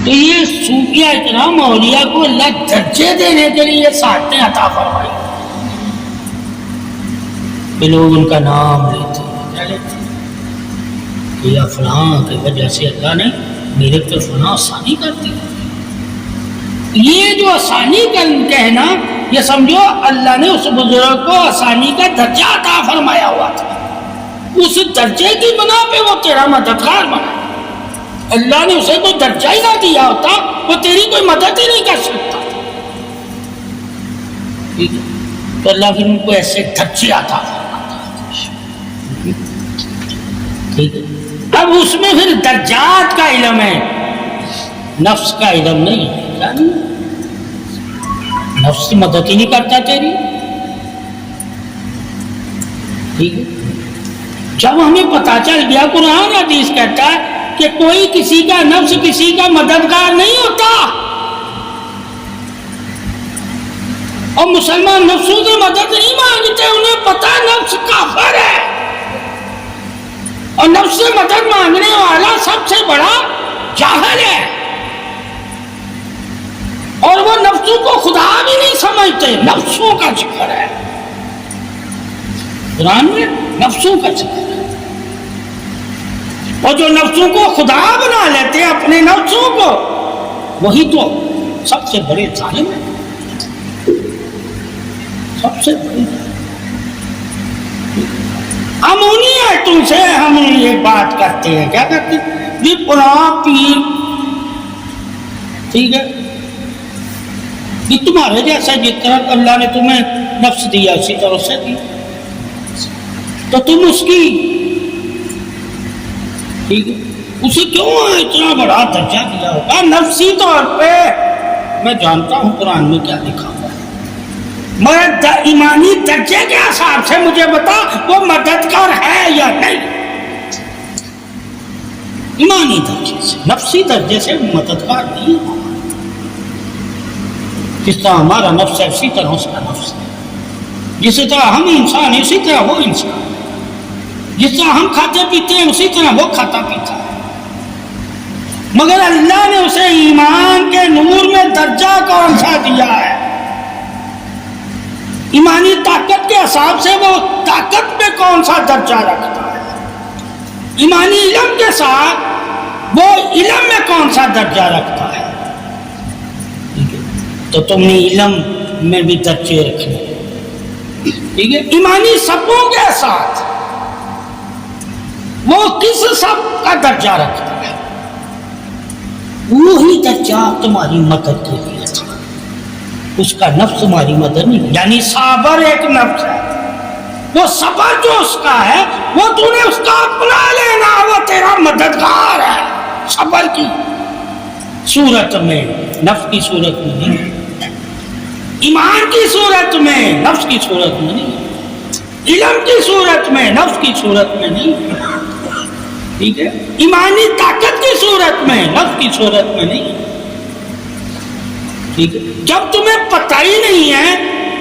تو یہ صوفیہ اکرام اولیاء کو اللہ درجے دینے کے لیے ساعتیں عطا فرمائی کہ لوگ ان کا نام لیتے ہیں، کیا لیتے ہیں کہ یا فلاں کی وجہ سے اللہ نے میرے پر فلاں آسانی کر دی. یہ جو آسانی کا کہنا، یہ سمجھو اللہ نے اس بزرگ کو آسانی کا درجہ عطا فرمایا ہوا تھا، اس درجے کی بنا پہ وہ تیرا مددگار بنا. اللہ نے اسے کوئی درجہ ہی نہ دیا ہوتا وہ تیری کوئی مدد ہی نہیں کر سکتا. ٹھیک ہے، تو اللہ پھر ان کو ایسے درجے عطا فرماتا ہے. ٹھیک ہے، اب اس میں پھر درجات کا علم ہے، نفس کا علم نہیں ہے. کیا نہیں؟ نفس مدد ہی نہیں کرتا تیری. ٹھیک ہے، جب ہمیں پتا چل گیا قرآن حدیث کہتا ہے کہ کوئی کسی کا نفس کسی کا مددگار نہیں ہوتا، اور مسلمان نفسوں سے مدد نہیں مانگتے، انہیں پتا نفس کافر ہے، اور نفس سے مدد مانگنے والا سب سے بڑا جاہل ہے، اور وہ نفسوں کو خدا بھی نہیں سمجھتے. نفسوں کا ذکر ہے قرآن میں، نفسوں کا ذکر ہے. اور جو نفسوں کو خدا بنا لیتے ہیں اپنے نفسوں کو، وہی تو سب سے بڑے ظالم ہیں، سب سے بڑے. ہم انہیں ہے تم سے ہم یہ بات کرتے ہیں، کیا کرتے ہیں جی قرآن پیر. ٹھیک ہے، یہ تمہارے جیسا جس طرح اللہ نے تمہیں نفس دیا اسی طرح سے دیا، تو تم اس کی ٹھیک ہے اسے کیوں اتنا بڑا درجہ دیا ہوگا نفسی طور پہ. میں جانتا ہوں قرآن میں کیا لکھا ہوا ہے، میں ایمانی درجے کے حساب سے مجھے بتا وہ مددگار ہے یا نہیں. ایمانی درجے سے، نفسی درجے سے مددگار نہیں ہے. جس طرح ہمارا نفس ہے اسی طرح اس کا نفس ہے، جس طرح ہم انسان ہیں اسی طرح وہ انسان ہے، جس طرح ہم کھاتے پیتے ہیں اسی طرح وہ کھاتا پیتا ہے. مگر اللہ نے اسے ایمان کے نور میں درجہ کون سا دیا ہے؟ ایمانی طاقت کے حساب سے وہ طاقت میں کون سا درجہ رکھتا ہے؟ ایمانی علم کے ساتھ وہ علم میں کون سا درجہ رکھتا ہے؟ تو تم نے علم میں بھی درجے رکھنے. ٹھیک ہے، ایمانی سبوں کے ساتھ وہ کس سب کا درجہ رکھتا ہے؟ وہی درجہ تمہاری مدد کے لیے تھا، اس کا نفس تمہاری مدد نہیں. یعنی صابر ایک نفس ہے، وہ صبر جو اس کا ہے وہ تو نے اس کا اپنا لینا، وہ تیرا مددگار ہے صبر کی صورت میں، نفس کی صورت میں نہیں، ایمان کی صورت میں، نفس کی صورت میں نہیں، علم کی صورت میں، نفس کی صورت میں نہیں. ٹھیک ہے، ایمانی طاقت کی صورت میں، نفس کی صورت میں نہیں. ٹھیک ہے، جب تمہیں پتہ ہی نہیں ہے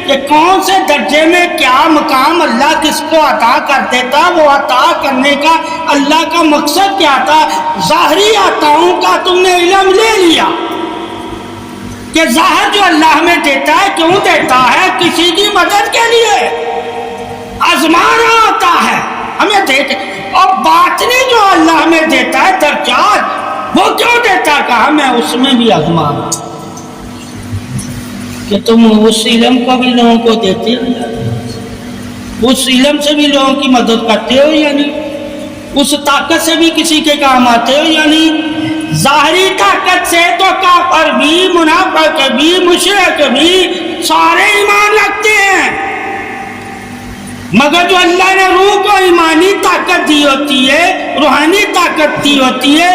کہ کون سے درجے میں کیا مقام اللہ کس کو عطا کر دیتا، وہ عطا کرنے کا اللہ کا مقصد کیا تھا، ظاہری عطاؤں کا تم نے علم لے لیا کہ ظاہر جو اللہ ہمیں دیتا ہے کیوں دیتا ہے؟ کسی کی مدد کے لیے آزمانا آتا ہے ہمیں دیتے. اور باطنی جو اللہ ہمیں دیتا ہے درجات، وہ کیوں دیتا ہے؟ کہا میں اس میں بھی آزمانا کہ تم اس علم کو بھی لوگوں کو دیتے ہو، اس علم سے بھی لوگوں کی مدد کرتے ہو یا نہیں، اس طاقت سے بھی کسی کے کام آتے ہو یا نہیں. ظاہری طاقت سے تو کافر بھی، منافق بھی، مشرک بھی سارے ایمان رکھتے ہیں، مگر جو اللہ نے روح کو ایمانی طاقت دی ہوتی ہے، روحانی طاقت دی ہوتی ہے،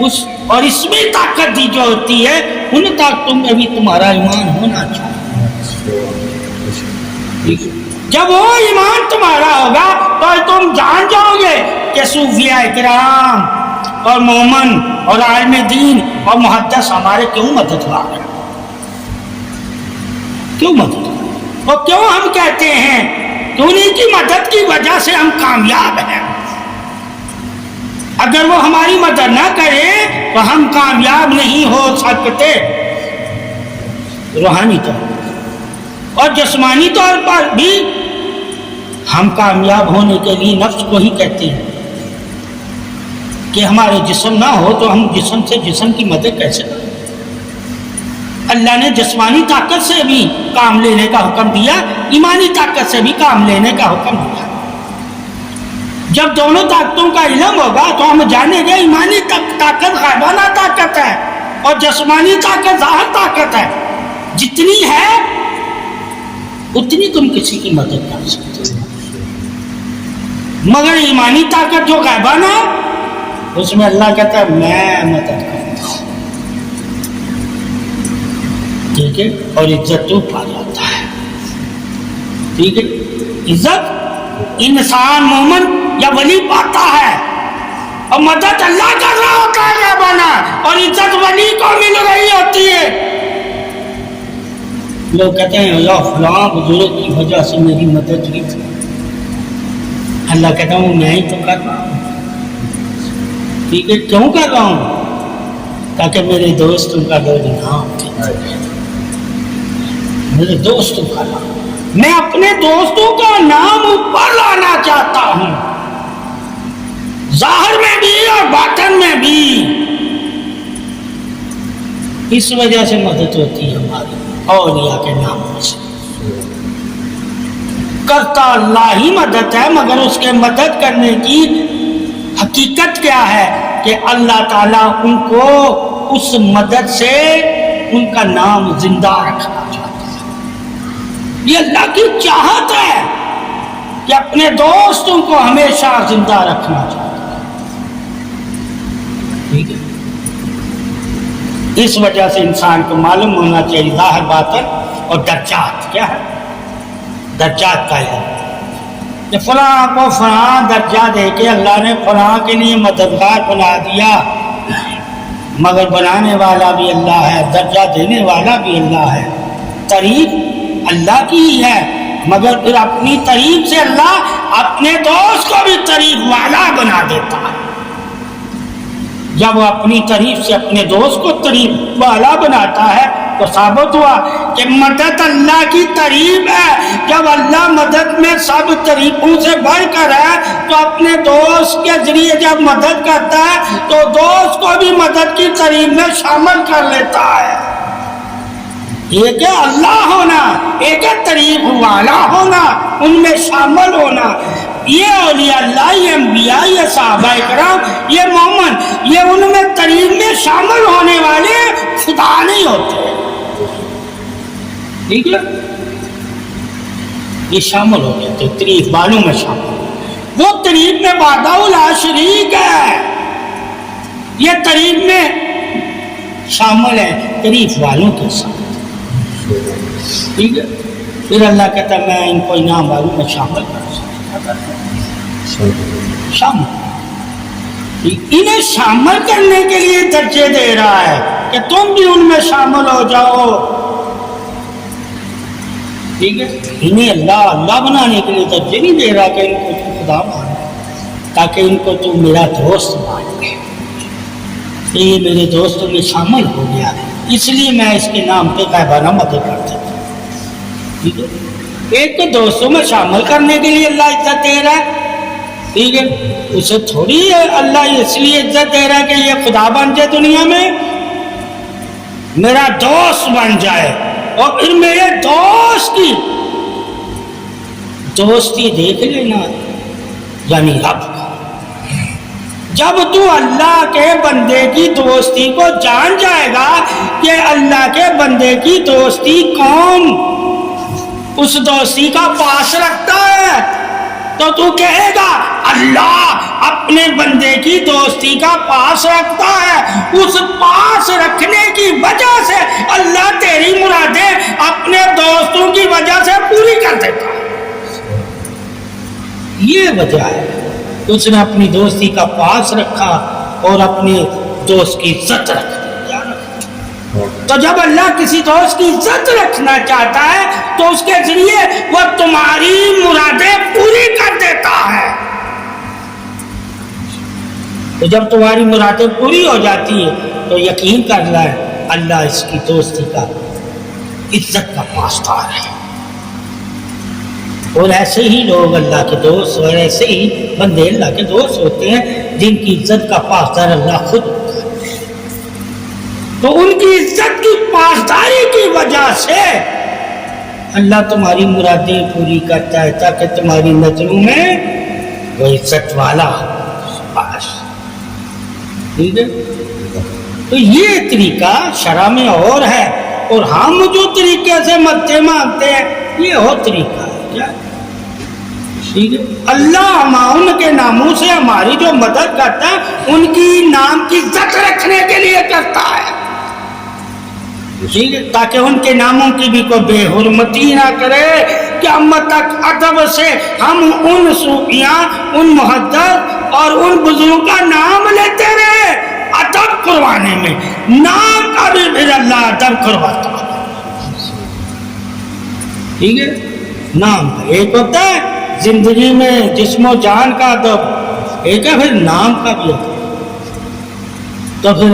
اس اور اسمی طاقت دی جو ہوتی ہے، ان طاقتوں میں بھی تمہارا ایمان ہونا چاہیے. جب وہ ایمان تمہارا ہوگا تو تم جان جاؤ گے کہ صوفیہ اکرام اور مومن اور عالم دین اور محدث ہمارے کیوں مددگار ہیں، کیوں مددگار، اور کیوں ہم کہتے ہیں کہ انہیں کی مدد کی وجہ سے ہم کامیاب ہیں. اگر وہ ہماری مدد نہ کرے تو ہم کامیاب نہیں ہو سکتے، روحانی طور پر اور جسمانی طور پر بھی ہم کامیاب ہونے کے لیے نفس کو ہی کہتے ہیں کہ ہمارے جسم نہ ہو تو ہم جسم سے جسم کی مدد کیسے کریں؟ اللہ نے جسمانی طاقت سے بھی کام لینے کا حکم دیا، ایمانی طاقت سے بھی کام لینے کا حکم دیا۔ جب دونوں طاقتوں کا علم ہوگا تو ہم جانیں گے ایمانی طاقت غائبانہ طاقت ہے اور جسمانی طاقت ظاہر طاقت ہے، جتنی ہے اتنی تم کسی کی مدد کر سکتے ہو، مگر ایمانی طاقت جو غائبانہ ہے اس میں اللہ کہتا ہے میں مدد کرتا ہوں، ٹھیک ہے، اور عزت تو پا جاتا ہے، ٹھیک ہے۔ عزت انسان مومن یا ولی پاتا ہے اور مدد اللہ کر رہا ہوتا ہے غائبانہ، اور عزت ولی کو مل رہی ہوتی ہے۔ لوگ کہتے ہیں یا فلاں بزرگ کی وجہ سے میری مدد ہوئی تھی، اللہ کہتا ہوں میں ہی تو کر رہا ہوں، ٹھیک ہے، کیوں کر رہا ہوں؟ تاکہ میرے دوستوں کا لوگ نام میرے دوستوں کا نام، میں اپنے دوستوں کا نام اوپر لانا چاہتا ہوں، ظاہر میں بھی اور باطن میں بھی۔ اس وجہ سے مدد ہوتی ہے ہماری اولیاء کے ناموں سے۔ کرتا اللہ ہی مدد ہے، مگر اس کے مدد کرنے کی حقیقت کیا ہے کہ اللہ تعالیٰ ان کو اس مدد سے ان کا نام زندہ رکھنا چاہتا ہے۔ یہ اللہ کی چاہت ہے کہ اپنے دوستوں کو ہمیشہ زندہ رکھنا چاہتا ہے، ٹھیک ہے۔ اس وجہ سے انسان کو معلوم ہونا چاہیے ظاہر باطن اور درجات کیا ہے، درجات کا علم کہ فلاں کو فلاں درجہ دے کے اللہ نے فلاں کے لیے مددگار بنا دیا، مگر بنانے والا بھی اللہ ہے، درجہ دینے والا بھی اللہ ہے، تعریف اللہ کی ہی ہے، مگر پھر اپنی تعریف سے اللہ اپنے دوست کو بھی تعریف والا بنا دیتا ہے۔ جب وہ اپنی تعریف سے اپنے دوست کو تعریف والا بناتا ہے تو ثابت ہوا کہ مدد اللہ کی تعریف ہے۔ جب اللہ مدد میں سب تعریفوں سے بڑھ کر ہے تو اپنے دوست کے ذریعے جب مدد کرتا ہے تو دوست کو بھی مدد کی تعریف میں شامل کر لیتا ہے۔ ایک ہے اللہ ہونا، ایک ہے تعریف والا ہونا، ان میں شامل ہونا۔ یہ اولیاء اللہ، یہ انبیاء، یہ صحابہ کرام، یہ مومن، یہ ان میں تعریف میں شامل ہونے والے خدا نہیں ہوتے، ٹھیک ہے، یہ شامل ہو جاتے تعریف والوں میں شامل۔ وہ تعریف میں وحدہ لا شریک ہے، یہ تعریف میں شامل ہے تعریف والوں کے ساتھ، ٹھیک ہے۔ پھر اللہ کہتا ہے میں ان کو انعام والوں میں شامل کر سکتا، شامل، انہیں شامل کرنے کے لیے درجے دے رہا ہے کہ تم بھی ان میں شامل ہو جاؤ، ٹھیک ہے۔ انہیں اللہ بنانے کے لیے درجے نہیں دے رہا کہ ان کو تو خدا مان، تاکہ ان کو تو میرا دوست مان لے، یہ میرے دوستوں میں شامل ہو گیا، اس لیے میں اس کے نام پہ غائبانہ مدد کرتا ہوں، ٹھیک ہے۔ ایک تو دوستوں میں شامل کرنے کے لیے اللہ عزت دے رہا ہے، ٹھیک ہے، اسے تھوڑی اللہ اس لیے عزت دے رہا ہے کہ یہ خدا بن جائے دنیا میں، میرا دوست بن جائے، اور پھر میرے دوست کی دوستی دیکھ لینا، یعنی رب کا۔ جب تو اللہ کے بندے کی دوستی کو جان جائے گا کہ اللہ کے بندے کی دوستی کون اس دوستی کا پاس رکھتا ہے، تو تو کہے گا اللہ اپنے بندے کی دوستی کا پاس رکھتا ہے، اس پاس رکھنے کی وجہ سے اللہ تیری مرادیں اپنے دوستوں کی وجہ سے پوری کر دیتا ہے۔ یہ وجہ ہے اس نے اپنی دوستی کا پاس رکھا اور اپنے دوست کی عزت رکھ دی۔ تو جب اللہ کسی دوست کی عزت رکھنا چاہتا ہے تو اس کے ذریعے وہ تمہاری مرادیں پوری کر دیتا ہے۔ تو جب تمہاری مرادیں پوری ہو جاتی ہے تو یقین کر لیں اللہ اس کی دوستی کا عزت کا پاسدار ہے۔ اور ایسے ہی لوگ اللہ کے دوست اور ایسے ہی بندے اللہ کے دوست ہوتے ہیں جن کی عزت کا پاسدار اللہ خود ہوتا ہے۔ تو ان کی عزت کی پاسداری کی وجہ سے اللہ تمہاری مرادیں پوری کرتا ہے تاکہ تمہاری نظروں میں وہ عزت والا بس، ٹھیک ہے۔ تو یہ طریقہ شرع میں اور ہے، اور ہم جو طریقے سے مدے مانگتے ہیں یہ اور طریقہ ہے کیا، ٹھیک ہے۔ اللہ ان کے ناموں سے ہماری جو مدد کرتا ہے ان کی نام کی عزت رکھنے کے لیے کرتا ہے، ٹھیک ہے، تاکہ ان کے ناموں کی بھی کوئی بے حرمتی نہ کرے۔ قیامت تک ادب سے ہم ان صوفیاں، ان محدث اور ان بزرگوں کا نام لیتے رہے ادب کروانے میں، نام کا بھی پھر اللہ ادب کرواتا ہے، ٹھیک ہے۔ نام کا ایک ہوتا ہے زندگی میں جسم و جان کا ادب، ایک ہے پھر نام کا بھی ادب۔ تو پھر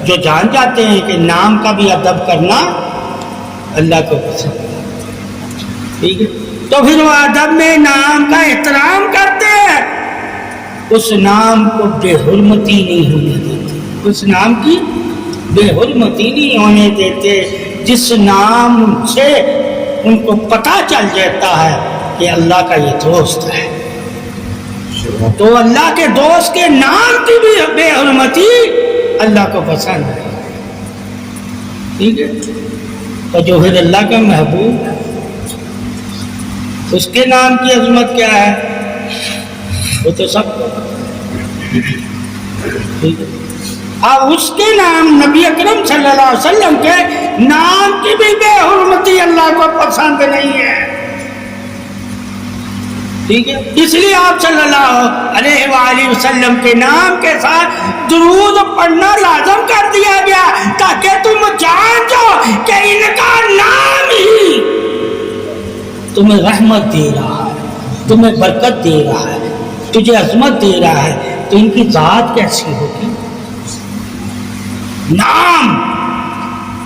جو جان جاتے ہیں کہ نام کا بھی ادب کرنا اللہ کو پسند ہے، ٹھیک ہے، تو پھر وہ ادب میں نام کا احترام کرتے ہیں، اس نام کو بے حرمتی نہیں ہونے دیتے، اس نام کی بے حرمتی نہیں ہونے دیتے، جس نام سے ان کو پتہ چل جاتا ہے کہ اللہ کا یہ دوست ہے، تو اللہ کے دوست کے نام کی بھی بے حرمتی اللہ کو پسند ہے، ٹھیک ہے۔ تو جو پھر اللہ کا محبوب ہے اس کے نام کی عظمت کیا ہے وہ تو سب کو ٹھیک ہے۔ اب اس کے نام نبی اکرم صلی اللہ علیہ وسلم کے نام کی بھی بے حرمتی اللہ کو پسند نہیں ہے، ٹھیک ہے۔ اس لیے آپ صلی اللہ علیہ وآلہ وسلم کے نام کے ساتھ درود پڑھنا لازم کر دیا گیا تاکہ تم جان جاؤ کہ ان کا نام ہی تمہیں رحمت دے رہا ہے، تمہیں برکت دے رہا ہے، تجھے عظمت دے رہا ہے، تو ان کی ذات کیسی ہوگی؟ نام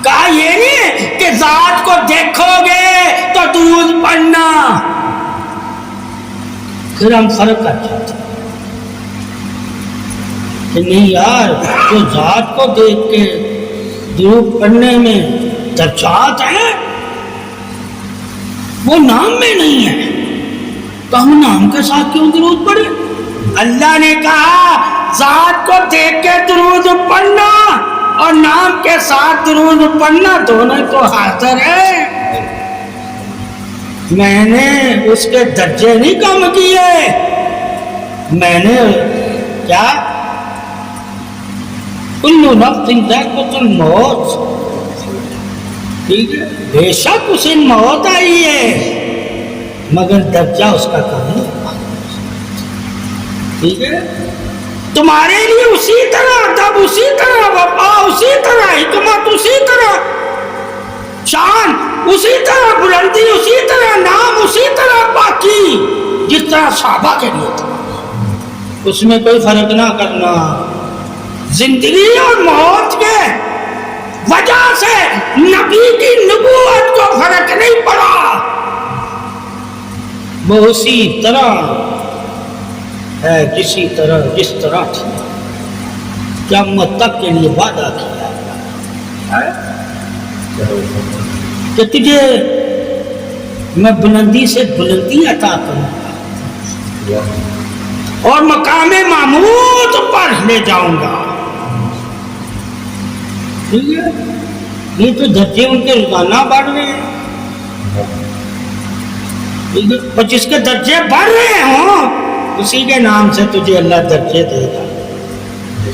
کا یہ نہیں کہ ذات کو دیکھو گے تو درود پڑھنا، پھر ہم فرق کر جاتے ہیں کہ نہیں یار جو ذات کو دیکھ کے درود پڑھنے میں درجات ہیں وہ نام میں نہیں ہے، تو ہم نام کے ساتھ کیوں درود پڑھیں؟ اللہ نے کہا ذات کو دیکھ کے درود پڑھنا اور نام کے ساتھ درود پڑھنا دونوں تو حاضر ہے، میں نے اس کے درجے نہیں کم کیے، میں نے کیا کل نفس ذائقۃ الموت، ٹھیک ہے، بے شک اسے موت آئی ہے مگر درجہ اس کا کم نہیں، ٹھیک ہے۔ تمہارے لیے اسی طرح ادب، اسی طرح وفا، اسی طرح حکمت، اسی طرح شان، اسی طرح بلندی، اسی طرح نام، اسی طرح پاکی جس طرح صحابہ کے لیے تھا، اس میں کوئی فرق نہ کرنا۔ زندگی اور موت کے وجہ سے نبی کی نبوت کو فرق نہیں پڑا، وہ اسی طرح ہے جس طرح تھی، قیامت تک کے لیے وعدہ کیا ہے کہ تجھے میں بلندی سے بلندی عطا کروں گا اور مقام محمود پر لے جاؤں گا، ٹھیک ہے۔ یہ تو درجے ان کے روزانہ بڑھ رہے ہیں، ٹھیک ہے، اور جس کے درجے بڑھ رہے ہوں اسی کے نام سے تجھے اللہ درجے دے گا۔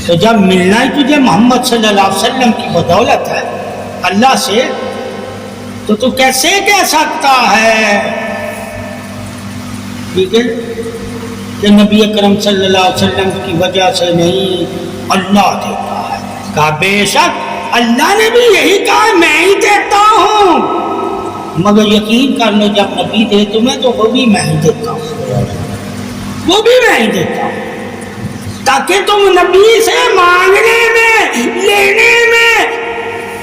تو جب ملنا ہی تجھے محمد صلی اللہ علیہ وسلم کی بدولت ہے اللہ سے، تو کیسے کہہ سکتا ہے ٹھیک ہے کہ نبی اکرم صلی اللہ علیہ وسلم کی وجہ سے نہیں اللہ دیتا ہے؟ کہا بے شک اللہ نے بھی یہی کہا میں ہی دیتا ہوں، مگر یقین کر لو جب نبی دے تمہیں تو وہ بھی میں ہی دیتا ہوں، وہ بھی میں ہی دیتا ہوں، تاکہ تم نبی سے مانگنے میں لینے میں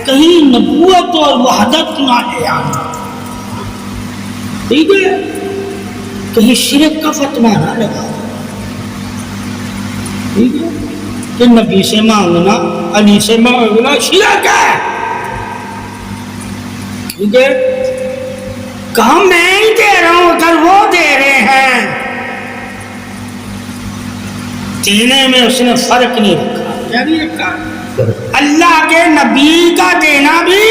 کہیں نبوت اور وحدت نہ لے آنا، ٹھیک ہے، کہیں شرک کا فتویٰ نہ لگا، ٹھیک ہے، کہ نبی سے مانگنا علی سے مانگنا شرک ہے، ٹھیک ہے، کہاں میں ہی دے رہا ہوں اگر وہ دے رہے ہیں، دینے میں اس نے فرق نہیں رکھا، کیا نہیں رکھا، اللہ کے نبی کا دینا بھی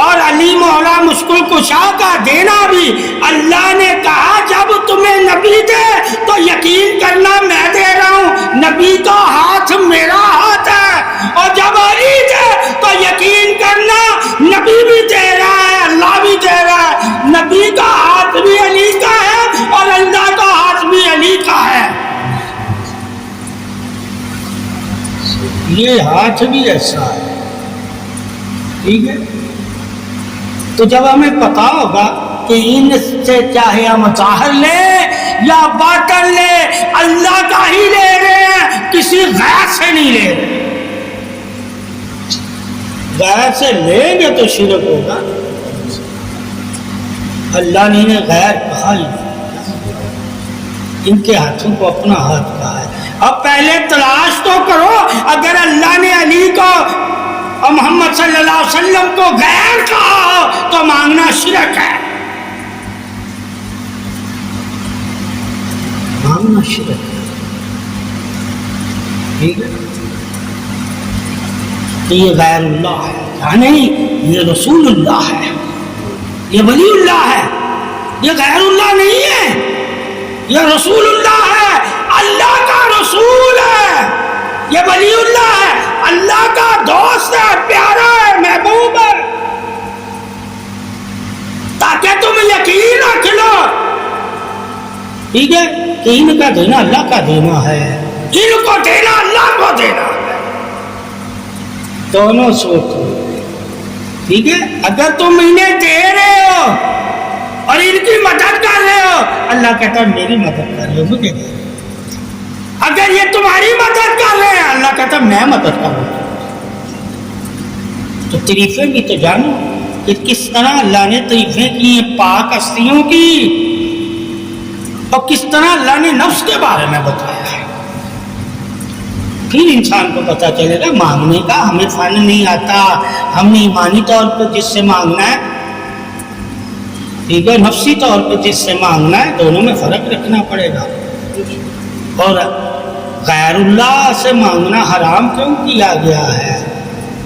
اور علی مولا مشکل کشا کا دینا بھی، اللہ نے کہا جب تمہیں نبی دے تو یقین کرنا میں دے رہا ہوں، نبی کا ہاتھ میرا ہاتھ ہے، اور جب علی دے تو یقین کرنا نبی بھی دے رہا ہے، اللہ بھی دے رہا ہے، نبی کا ہاتھ بھی علی کا ہے اور اللہ کا ہاتھ بھی علی کا ہے، یہ ہاتھ بھی ایسا ہے، ٹھیک ہے، تو جب ہمیں پتا ہوگا کہ ان سے چاہے ہم ظاہر لیں یا باطن لیں اللہ کا ہی لے رہے ہیں، کسی غیر سے نہیں لے رہے، غیر سے لیں گے تو شرک ہوگا، اللہ نے انہیں غیر کہا ہی نہیں، ان کے ہاتھوں کو اپنا ہاتھ کہا ہے۔ اب پہلے تلاش تو کرو، اگر اللہ نے علی کو اور محمد صلی اللہ علیہ وسلم کو غیر کہا ہو تو مانگنا شرک ہے، مانگنا شرک ہے، ٹھیک ہے، کہ یہ غیر اللہ ہے، کیا نہیں، یہ رسول اللہ ہے، یہ ولی اللہ ہے، یہ غیر اللہ نہیں ہے، یہ رسول اللہ ہے، اللہ کا رسول ہے، یہ ولی اللہ ہے، اللہ کا دوست ہے، پیارا ہے، محبوب ہے، تاکہ تم یقین رکھ لو، ٹھیک ہے، کہ ان کا دینا اللہ کا دینا ہے، ان کو دینا اللہ کو دینا ہے، دونوں سوچو، ٹھیک ہے، اگر تم انہیں دے رہے ہو اور ان کی مدد کر رہے ہو، اللہ کہتا ہے میری مدد کر رہے ہو، مجھے دے، اگر یہ تمہاری مدد کر رہے ہیں اللہ کہتا ہے میں مدد کروں، تو تعریفیں بھی تو جانو کہ کس طرح اللہ نے تعریفیں کی ہیں پاک ہستیوں کی، اور کس طرح اللہ نے نفس کے بارے میں بتایا ہے، پھر انسان کو پتہ چلے گا مانگنے کا، ہمیں فن نہیں آتا، ہم نے ایمانی طور پہ جس سے مانگنا ہے، ٹھیک ہے، نفسی طور پہ جس سے مانگنا ہے، دونوں میں فرق رکھنا پڑے گا، اور غیر اللہ سے مانگنا حرام کیوں کیا گیا ہے،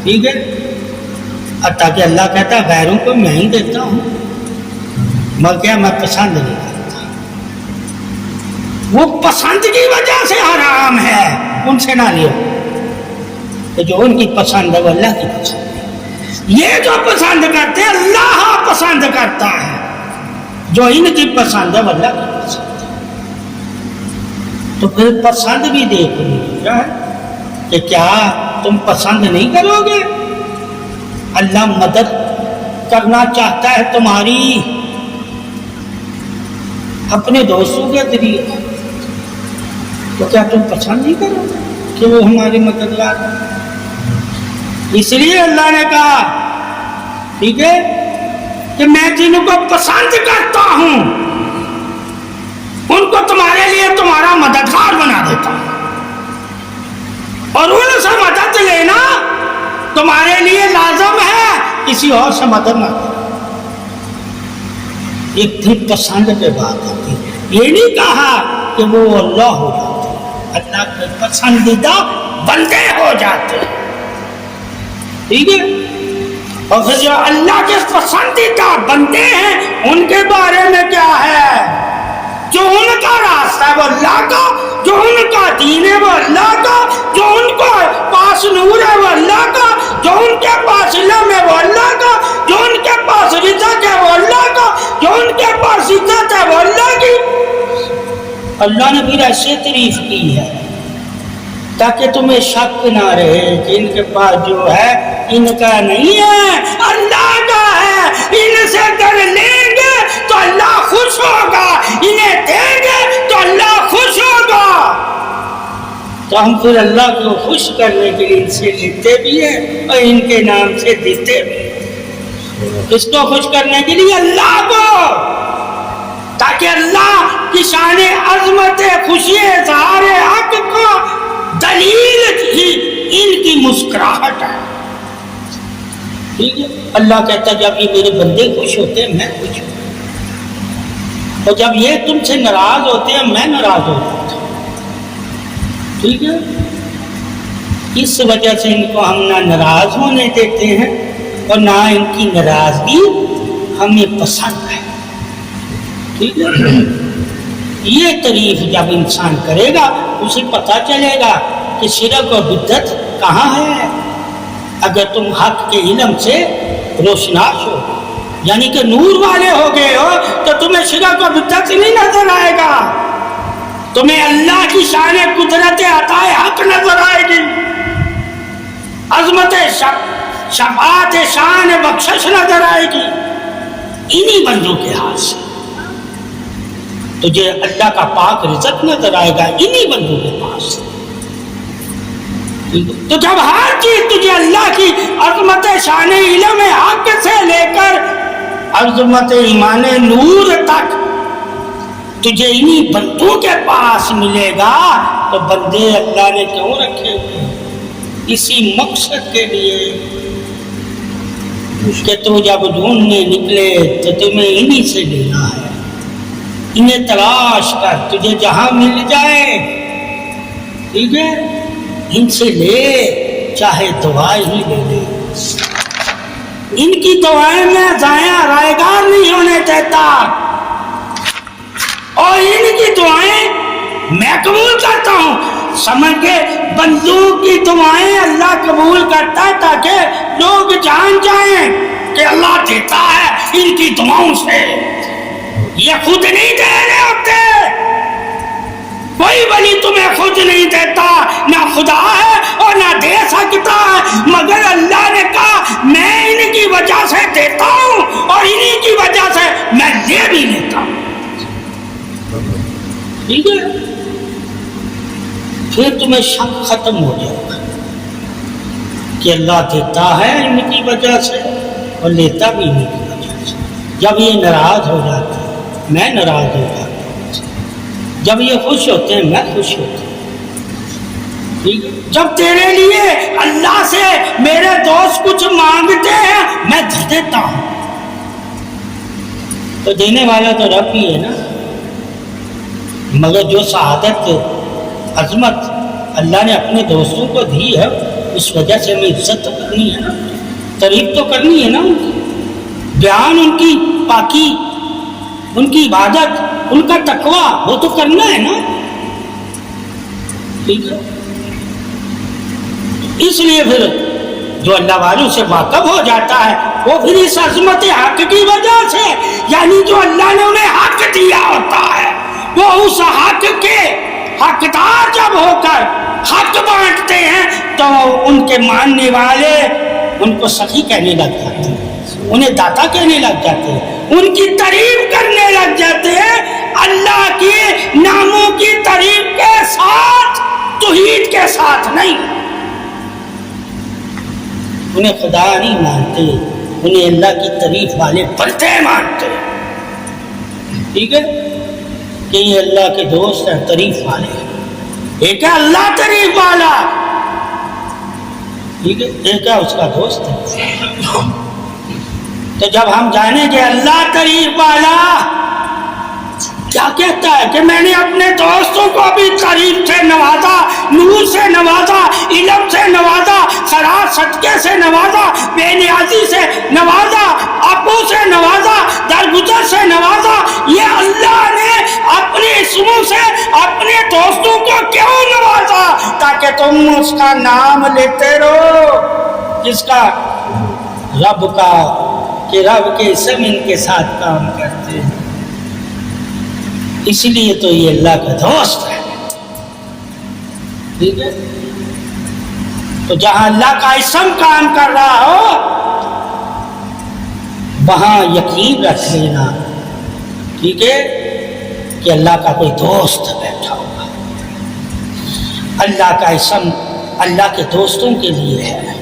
ٹھیک ہے، حتیٰ کہ اللہ کہتا ہے غیروں کو میں ہی دیتا ہوں، مگر کیا میں پسند نہیں کرتا، وہ پسند کی وجہ سے حرام ہے، ان سے نہ لیو، تو جو ان کی پسند ہے وہ اللہ کی پسند ہے، یہ جو پسند کرتے ہیں اللہ پسند کرتا ہے، جو ان کی پسند ہے وہ اللہ کی پسند ہے، تو پھر پسند بھی دیکھ لیجیے کہ کیا تم پسند نہیں کرو گے، اللہ مدد کرنا چاہتا ہے تمہاری اپنے دوستوں کے ذریعے، تو کیا تم پسند نہیں کرو گے کہ وہ ہماری مددگار ہیں، اس لیے اللہ نے کہا، ٹھیک ہے، کہ میں جن کو پسند کرتا ہوں ان کو تمہارے لیے تمہارا مددگار بنا دیتا ہوں، اور ان سے مدد لینا تمہارے لیے لازم ہے، کسی اور سے مدد نہ کرو، ایک تھی پسند کے بات ہوتی، یہ نہیں کہا کہ وہ اللہ ہو جاتے، اللہ کے پسندیدہ بندے ہو جاتے، ٹھیک ہے، اور پھر جو اللہ کے پسندیدہ بندے ہیں ان کے بارے میں کیا ہے، جو ان کا راستہ ہے وہ اللہ کا، جو ان کا دین ہے وہ اللہ کا، جو ان کو پاس نور ہے وہ اللہ کا، جو ان کے پاس علم ہے وہ اللہ کا، جو ان کے پاس رزق ہے وہ اللہ کا، جو ان کے پاس عزت ہے وہ اللہ کی، اللہ نے پھر ایسے تعریف کی ہے تاکہ تمہیں شک نہ رہے کہ ان کے پاس جو ہے ان کا نہیں ہے، اللہ کا ہے، ان سے کر لیں گے تو اللہ خوش ہوگا، انہیں دیں گے تو اللہ خوش ہوگا، تو ہم پھر اللہ کو خوش کرنے کے لیے ان سے لیتے بھی ہیں اور ان کے نام سے دیتے بھی ہیں۔ کس کو خوش کرنے کے لیے؟ اللہ کو، تاکہ اللہ کی شان عظمت خوشی اظہار حق کو دلیل ہی ان کی مسکراہٹ ہے۔ ٹھیک ہے، اللہ کہتا ہے جب یہ میرے بندے خوش ہوتے ہیں میں خوش ہوں، اور جب یہ تم سے ناراض ہوتے ہیں میں ناراض ہو جاتا ہوں۔ ٹھیک ہے، اس وجہ سے ان کو ہم نہ ناراض ہونے دیتے ہیں اور نہ ان کی ناراضگی ہمیں پسند ہے۔ ٹھیک ہے، یہ تعریف جب انسان کرے گا اسے پتہ چلے گا کہ شرک و بدعت کہاں ہے۔ اگر تم حق کے علم سے روشناس ہو، یعنی کہ نور والے ہو گئے ہو، تو تمہیں شرک و بدعت نہیں نظر آئے گا، تمہیں اللہ کی شان قدرت عطا حق نظر آئے گی، عظمت شفاعت شان بخشش نظر آئے گی، انہی بندوں کے ہاتھ سے تجھے اللہ کا پاک رزق نظر آئے گا، انہی بندوں کے پاس سے۔ تو جب ہر چیز تجھے اللہ کی عظمت شان علم حق سے لے کر عظمت ایمان نور تک تجھے انہی بندوں کے پاس ملے گا، تو بندے اللہ نے کیوں رکھے ہوئے؟ اسی مقصد کے لیے کہ تو جب ڈھونڈنے نکلے تو تمہیں انہی سے لینا ہے، انہیں تلاش کر، تجھے جہاں مل جائے ٹھیک ہے ان سے لے، چاہے دعائیں ہی لے لے، ان کی دعائیں میں ضائع رائے گار نہیں ہونے دیتا، اور ان کی دعائیں میں قبول کرتا ہوں۔ سمجھ کے بندوں کی دعائیں اللہ قبول کرتا ہے تاکہ لوگ جان جائیں کہ اللہ دیتا ہے ان کی دعاؤں سے، یہ خود نہیں دے رہے ہوتے، کوئی ولی تمہیں خود نہیں دیتا، نہ خدا ہے اور نہ دے سکتا ہے، مگر اللہ نے کہا میں ان کی وجہ سے دیتا ہوں اور انہی کی وجہ سے میں لے بھی لیتا ہوں۔ ٹھیک ہے، پھر تمہیں شک ختم ہو جائے گا کہ اللہ دیتا ہے ان کی وجہ سے اور لیتا بھی ان کی وجہ سے۔ جب یہ ناراض ہو جاتے ہیں میں ناراض ہو جاتا ہوں، جب یہ خوش ہوتے ہیں میں خوش ہوتا ہوں۔ ٹھیک ہے، جب تیرے لیے اللہ سے میرے دوست کچھ مانگتے ہیں میں دے دیتا ہوں، تو دینے والا تو رب ہی ہے نا، مگر جو سعادت عظمت اللہ نے اپنے دوستوں کو دی ہے اس وجہ سے ہمیں عزت تو کرنی ہے نا، تعریف تو کرنی ہے نا، ان کی بیان، ان کی پاکی، ان کی عبادت، ان کا تقوی وہ تو کرنا ہے نا۔ ٹھیک ہے، اس لیے پھر جو اللہ والوں سے واقف ہو جاتا ہے وہ پھر اس عظمت حق کی وجہ سے، یعنی جو اللہ نے انہیں حق دیا ہوتا ہے وہ اس حق کے حقدار جب ہو کر حق بانٹتے ہیں تو ان کے ماننے والے ان کو سخی کہنے لگ جاتے ہیں، انہیں داتا کہنے لگ جاتے ہیں، ان کی تعریف کرنے لگ جاتے ہیں، اللہ کے ناموں کی تعریف کے ساتھ، توحید کے ساتھ نہیں۔ انہیں خدا نہیں مانتے، انہیں اللہ کی تعریف والے بندے مانتے۔ ٹھیک ہے کہ یہ اللہ کے دوست ہیں، تعریف والے ہیں، ایک ہے اللہ تعریف والا، ٹھیک ہے، ایک ہے اس کا دوست ہے۔ تو جب ہم جانیں کہ اللہ تعریف والا کیا کہتا ہے کہ میں نے اپنے دوستوں کو بھی تعریف سے نوازا، نور سے نوازا، علم سے نوازا، خراج صدقے سے نوازا، بے نیازی سے نوازا، ابو سے نوازا، درگزر سے نوازا، یہ اللہ نے اپنے اسموں سے اپنے دوستوں کو کیوں نوازا؟ تاکہ تم اس کا نام لیتے رہو، جس کا رب کا، کہ رب کے اسم ان کے ساتھ کام کرتے ہیں، اس لیے تو یہ اللہ کا دوست ہے۔ ٹھیک ہے، تو جہاں اللہ کا اسم کام کر رہا ہو وہاں یقین رکھ لینا، ٹھیک ہے، کہ اللہ کا کوئی دوست بیٹھا ہوگا۔ اللہ کا اسم اللہ کے دوستوں کے لیے ہے،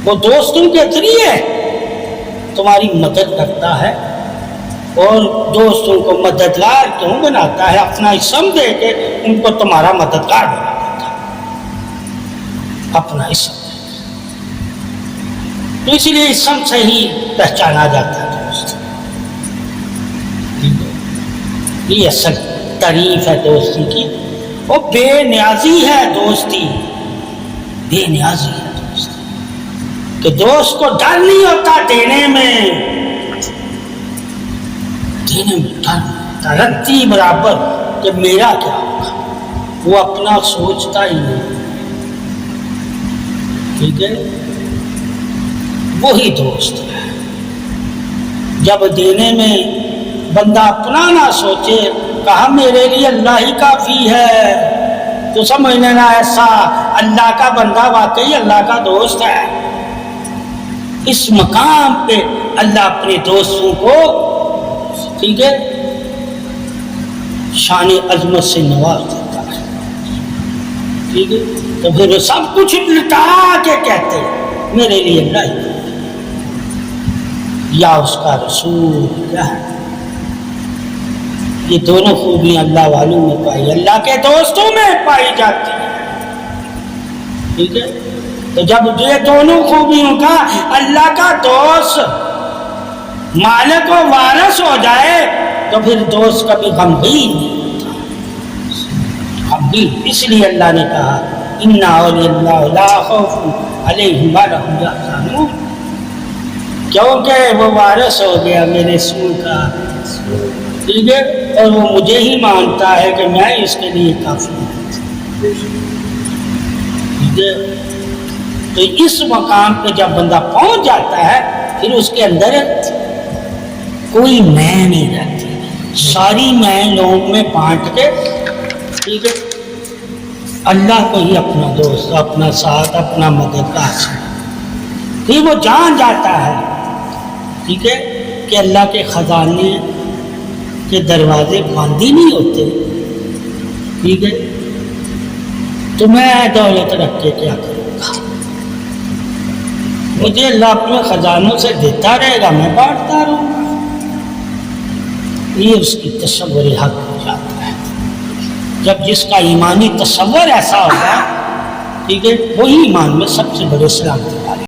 وہ دوستوں کے ذریعے تمہاری مدد کرتا ہے، اور دوستوں کو مددگار کیوں بناتا ہے؟ اپنا اسم دے کے ان کو تمہارا مددگار بنا دیتا ہے، اپنا اسم دے کے۔ تو اس لیے اسم سے ہی پہچانا جاتا ہے دوست۔ یہ اصل تعریف ہے دوستی کی، وہ بے نیازی ہے دوستی، بے نیازی ہے دوستی، کہ دوست کو ڈر نہیں ہوتا دینے میں ڈر رتی برابر کہ میرا کیا ہوگا، وہ اپنا سوچتا ہی نہیں، ٹھیک ہے؟ وہی دوست ہے۔ جب دینے میں بندہ اپنا نہ سوچے، کہا میرے لیے اللہ ہی کافی ہے، تو سمجھ لینا ایسا اللہ کا بندہ واقعی اللہ کا دوست ہے۔ اس مقام پہ اللہ اپنے دوستوں کو، ٹھیک ہے، شان عظمت سے نواز دیتا ہے، ٹھیک ہے؟ تو پھر سب کچھ لٹا کے کہتے ہیں میرے لیے اللہ ہی یا اس کا رسول کیا ہے۔ یہ دونوں خوبیاں اللہ والوں میں پائی، اللہ کے دوستوں میں پائی جاتی ہیں، ٹھیک ہے؟ تو جب یہ دونوں خوبیوں کا اللہ کا دوست مالک و وارث ہو جائے تو پھر دوست کبھی غمگین نہیں ہوتا، غمگین۔ اس لیے اللہ نے کہا اِنَّ أَوْلِيَاءَ اللَّهِ لَا خَوْفٌ عَلَيْهِمْ وَلَا هُمْ يَحْزَنُونَ، کیونکہ وہ وارث ہو گیا میرے رسول کا، ٹھیک ہے، اور وہ مجھے ہی مانتا ہے کہ میں اس کے لیے کافی ہوں، ٹھیک ہے؟ تو اس مقام پہ جب بندہ پہنچ جاتا ہے پھر اس کے اندر کوئی میں نہیں رہتی، ساری میں لوگوں میں بانٹ کے، ٹھیک ہے، اللہ کو ہی اپنا دوست، اپنا ساتھ، اپنا مددگار سمجھتا، پھر وہ جان جاتا ہے، ٹھیک ہے، کہ اللہ کے خزانے کے دروازے بند ہی نہیں ہوتے، ٹھیک ہے، تو میں دولت رکھ کے کیا کروں گا، مجھے اللہ اپنے خزانوں سے دیتا رہے گا، میں بانٹتا رہوں گا۔ یہ اس کی تصور حق ہو جاتا ہے۔ جب جس کا ایمانی تصور ایسا ہوگا، ٹھیک ہے، وہی ایمان میں سب سے بڑے سلامتی